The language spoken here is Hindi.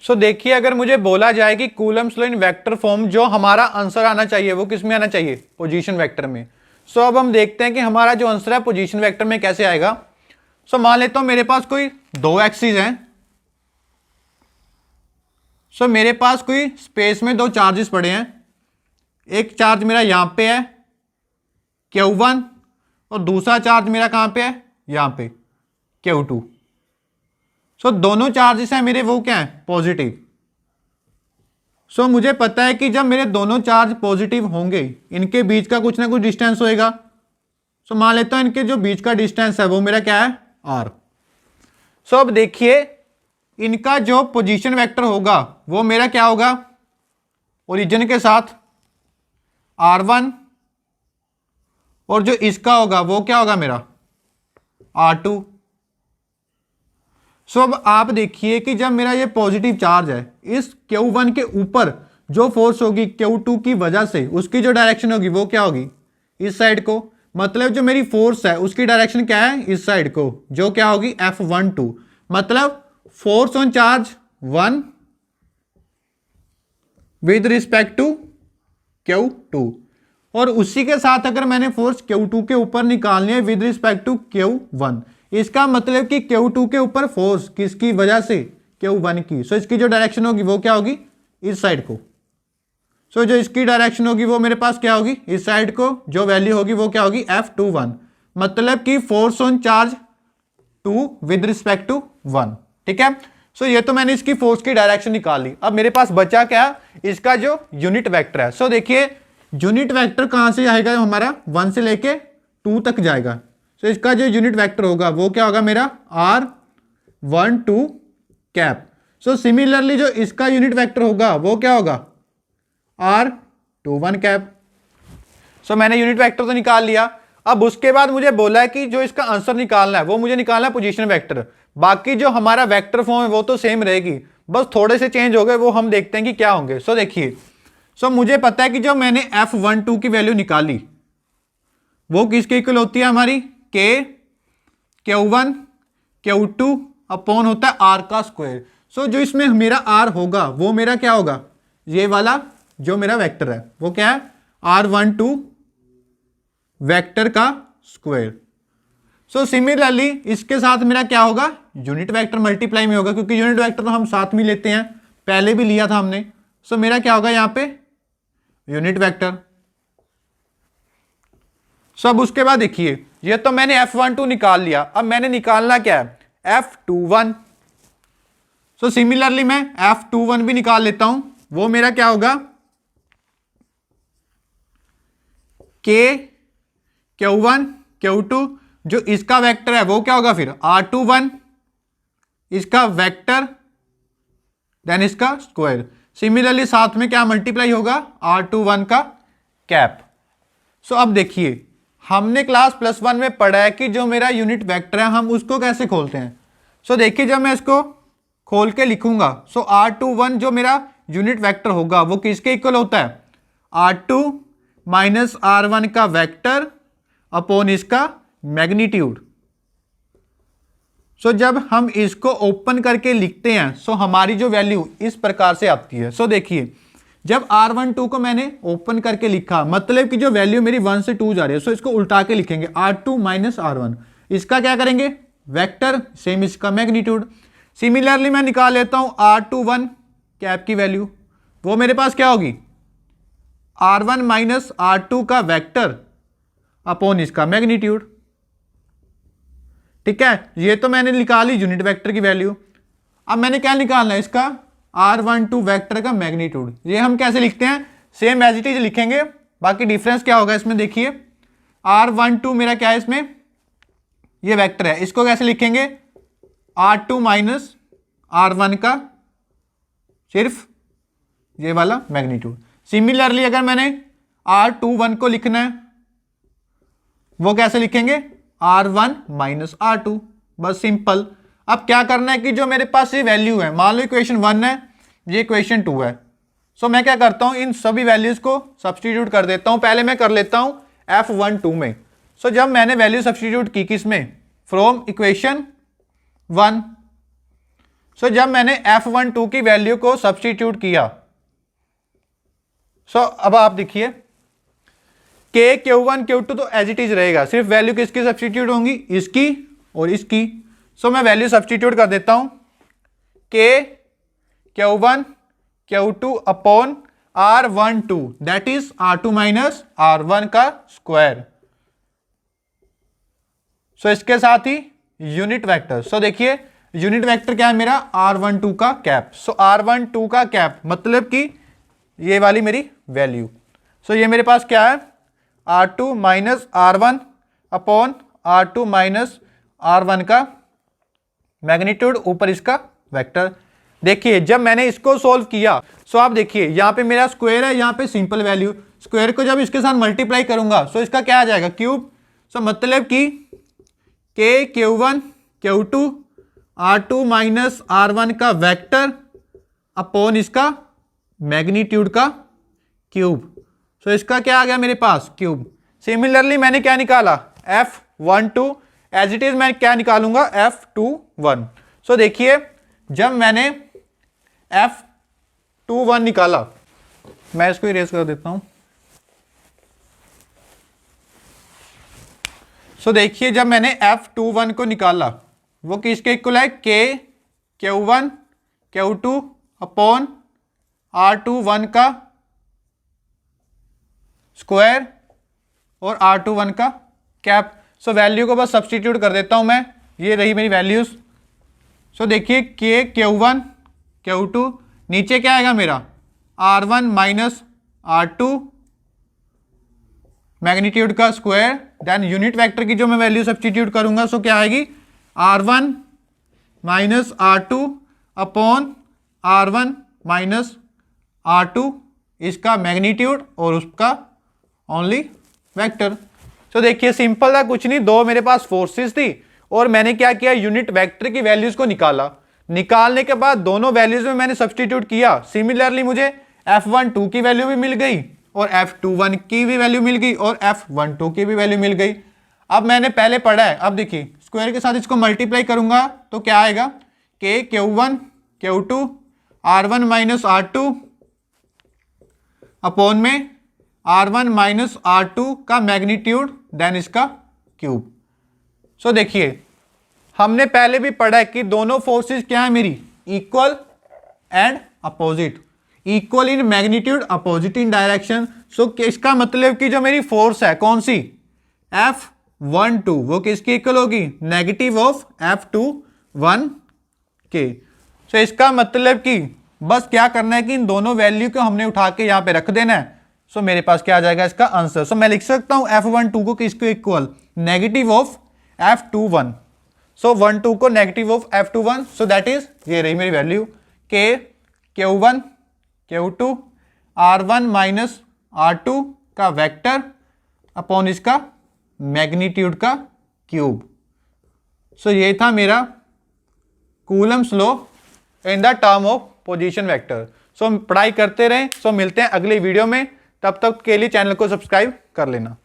सो देखिए, अगर मुझे बोला जाए कि कूलम्स लॉ इन वेक्टर फॉर्म, जो हमारा आंसर आना चाहिए वो किस में आना चाहिए, पोजीशन वेक्टर में। सो अब हम देखते हैं कि हमारा जो आंसर है पोजीशन वेक्टर में कैसे आएगा। सो मान लेता हूं मेरे पास कोई दो एक्सिस हैं। सो मेरे पास कोई स्पेस में दो चार्जेस पड़े हैं। एक चार्ज मेरा यहां पे है Q1 और दूसरा चार्ज मेरा कहां पे है, यहां पे Q2। सो दोनों चार्जेस हैं मेरे, वो क्या है, पॉजिटिव। सो मुझे पता है कि जब मेरे दोनों चार्ज पॉजिटिव होंगे इनके बीच का कुछ ना कुछ डिस्टेंस होएगा। सो मान लेता हूं इनके जो बीच का डिस्टेंस है वो मेरा क्या है, r। सो अब देखिए, इनका जो पोजीशन वेक्टर होगा वो मेरा क्या होगा, ओरिजिन के साथ r1, और जो इसका होगा वो क्या होगा मेरा r2। सो अब आप देखिए कि जब मेरा ये पॉजिटिव चार्ज है, इस Q1 के ऊपर जो फोर्स होगी Q2 की वजह से, उसकी जो डायरेक्शन होगी वो क्या होगी, इस साइड को। मतलब जो मेरी फोर्स है उसकी डायरेक्शन क्या है, इस साइड को, जो क्या होगी F12। मतलब force on charge 1 with respect to Q2, और उसी के साथ अगर मैंने फोर्स Q2 के ऊपर निकालनी है विद रिस्पेक्ट टू Q1, इसका मतलब कि Q2 के ऊपर फोर्स किसकी वजह से, Q1 की। सो इसकी जो डायरेक्शन होगी वो क्या होगी, इस साइड को। सो जो इसकी डायरेक्शन होगी वो मेरे पास क्या होगी, इस साइड को, जो वैल्यू होगी वो क्या होगी, F21। मतलब कि force on charge 2 with respect to 1। ठीक है। सो ये तो मैंने इसकी फोर्स की डायरेक्शन निकाल ली। अब मेरे पास बचा क्या, इसका जो यूनिट वेक्टर है। सो देखिए, यूनिट वेक्टर कहां से आएगा, हमारा 1 से लेके 2 तक जाएगा। सो इसका जो यूनिट वेक्टर होगा वो क्या होगा मेरा, R12 कैप। सो सिमिलरली जो इसका यूनिट वेक्टर होगा वो क्या होगा, R21 कैप। सो मैंने यूनिट वेक्टर तो निकाल लिया। अब उसके बाद मुझे बोला है कि जो इसका आंसर निकालना है वो मुझे निकालना है पोजीशन वेक्टर। बाकी जो हमारा वेक्टर फॉर्म है वो तो सेम रहेगी, बस थोड़े से चेंज हो गए, वो हम देखते हैं कि क्या होंगे। सो देखिए, सो मुझे पता है कि जो मैंने F12 की वैल्यू निकाली वो किसके इक्वल होती है, हमारी Q1 Q2 अपॉन होता है R का स्क्वायर। सो जो इसमें मेरा R होगा वो मेरा क्या होगा, ये वाला जो मेरा वेक्टर है वो क्या है, R12 वेक्टर का स्क्वायर। सो सिमिलरली इसके साथ मेरा क्या होगा, यूनिट वेक्टर मल्टीप्लाई में होगा, क्योंकि यूनिट वेक्टर तो हम साथ में लेते हैं, पहले भी लिया था हमने। सो मेरा क्या होगा यहां पे, यूनिट वेक्टर। सब उसके बाद देखिए, ये तो मैंने F12 निकाल लिया। अब मैंने निकालना क्या है, F21। सो सिमिलरली मैं F21 भी निकाल लेता हूं। वो मेरा क्या होगा, Q1 Q2, जो इसका वेक्टर है वो क्या होगा फिर R21, इसका वेक्टर देन इसका स्क्वायर। सिमिलरली साथ में क्या मल्टीप्लाई होगा, R21 का कैप। सो अब देखिए, हमने क्लास +1 में पढ़ा है कि जो मेरा यूनिट वेक्टर है हम उसको कैसे खोलते हैं। सो देखिए, जब मैं इसको खोल के लिखूंगा, सो R21 जो मेरा यूनिट वेक्टर होगा वो किसके इक्वल होता है, R2 माइनस R1 का वेक्टर अपॉन इसका मैग्नीट्यूड। सो जब हम इसको ओपन करके लिखते हैं सो हमारी जो वैल्यू इस प्रकार से आती है। सो देखिए, जब R12 को मैंने ओपन करके लिखा, मतलब कि जो वैल्यू मेरी 1 से 2 जा रही है, सो इसको उल्टा के लिखेंगे, R2 माइनस R1। इसका क्या करेंगे, वेक्टर, सेम इसका मैग्नीट्यूड। सिमिलरली मैं निकाल लेता हूं R21 कैप की वैल्यू, वो मेरे पास क्या होगी, R1 माइनस R2 का वेक्टर अपॉन इसका मैग्नीट्यूड। ठीक है, ये तो मैंने निकाली यूनिट वेक्टर की वैल्यू। अब मैंने क्या निकालना है, इसका R12 वेक्टर का मैग्नीट्यूड। ये हम कैसे लिखते हैं, सेम एज इट इज लिखेंगे, बाकी डिफरेंस क्या होगा इसमें देखिए, R12 मेरा क्या है, इसमें ये वेक्टर है, इसको कैसे लिखेंगे, R2 माइनस R1 का सिर्फ ये वाला मैग्नीट्यूड। सिमिलरली अगर मैंने R21 को लिखना है वो कैसे लिखेंगे, R1 माइनस R2, बस सिंपल। अब क्या करना है कि जो मेरे पास ये वैल्यू है, मान लो इक्वेशन 1 है, ये इक्वेशन 2 है। सो मैं क्या करता हूं, इन सभी वैल्यूज को सब्सटीट्यूट कर देता हूं। पहले मैं कर लेता हूं F12 में। सो जब मैंने वैल्यू सब्सटीट्यूट की किसमें, फ्रॉम इक्वेशन 1, सो जब मैंने F12 की वैल्यू को सब्स्टिट्यूट किया, सो अब आप देखिए K Q1 Q2 तो एज इट इज रहेगा, सिर्फ वैल्यू किसकी सब्स्टिट्यूट होंगी, इसकी और इसकी। सो मैं वैल्यू सब्स्टिट्यूट कर देता हूं, K Q1 Q2 upon R12 that is R2 minus R1 का स्क्वायर। सो इसके साथ ही यूनिट वेक्टर। सो देखिए यूनिट वेक्टर क्या है मेरा, R12 का कैप। सो R12 का कैप मतलब कि ये वाली मेरी वैल्यू। सो ये मेरे पास क्या है, R2 minus R1 upon R2 minus R1 का मैग्नीट्यूड ऊपर इसका वेक्टर। देखिए जब मैंने इसको सोल्व किया, सो आप देखिए यहां पे मेरा स्क्वायर है, यहां पे सिंपल वैल्यू, स्क्वायर को जब इसके साथ मल्टीप्लाई करूंगा सो इसका क्या आ जाएगा, क्यूब। सो मतलब कि K Q1 Q2 R2 minus R1 का वेक्टर अपॉन इसका मैग्नीट्यूड का क्यूब। सो इसका क्या आ गया मेरे पास, क्यूब। सिमिलरली मैंने क्या निकाला, F12 एज इट इज मैं क्या निकालूंगा, F21। सो देखिए जब मैंने F21 निकाला, मैं इसको इरेज कर देता हूं। सो देखिए जब मैंने F21 को निकाला वो किसके इक्वल है, K Q1 Q2 upon R21 का स्क्वायर और R21 का कैप। सो वैल्यू को बस सब्स्टिट्यूट कर देता हूं मैं, ये रही मेरी वैल्यूज। सो देखिए K Q1 Q2 नीचे क्या आएगा मेरा, R1 माइनस R2 मैग्नीट्यूड का स्क्वायर, देन यूनिट वेक्टर की जो मैं वैल्यू सब्स्टिट्यूट करूंगा सो क्या आएगी, R1 माइनस R2 अपॉन R1 माइनस R2 इसका मैग्नीट्यूड और उसका ओनली वेक्टर। सो देखिए सिंपल था, कुछ नहीं, दो मेरे पास फोर्सेस थी और मैंने क्या किया, यूनिट वेक्टर की वैल्यूज को निकाला। निकालने के बाद दोनों वैल्यूज में मैंने सब्स्टिट्यूट किया। सिमिलरली मुझे F12 की वैल्यू भी मिल गई और F21 की भी वैल्यू मिल गई और F12 की भी वैल्यू मिल गई। अब मैंने पहले पढ़ा है, अब देखिए स्क्वायर के साथ इसको मल्टीप्लाई करूंगा तो क्या आएगा, K Q1 Q2 R1 माइनस R2 अपॉन में R1 माइनस R2 का मैग्नीट्यूड देन इसका क्यूब। सो देखिए हमने पहले भी पढ़ा है कि दोनों फोर्सेस क्या है मेरी, equal and opposite, equal in magnitude opposite in direction. So इसका मतलब कि जो मेरी फोर्स है कौन सी, F12 वो किसकी इक्वल होगी, नेगेटिव ऑफ F21 के। सो इसका मतलब कि बस क्या करना है कि इन दोनों वैल्यू को हमने उठा के यहां पे रख देना है। सो मेरे पास क्या आ जाएगा इसका आंसर। सो मैं लिख सकता हूं F12 को किसके इक्वल, नेगेटिव ऑफ F21। सो 12 को negative of F21। So that is, ये रही मेरी value, K Q1 Q2 R1 माइनस R2 का वेक्टर अपॉन इसका मैग्नीट्यूड का क्यूब। सो ये था मेरा Coulomb's law in the term of position vector. So हम पढ़ाई करते रहें। सो मिलते हैं अगले वीडियो में, तब तक के लिए चैनल को सब्सक्राइब कर लेना।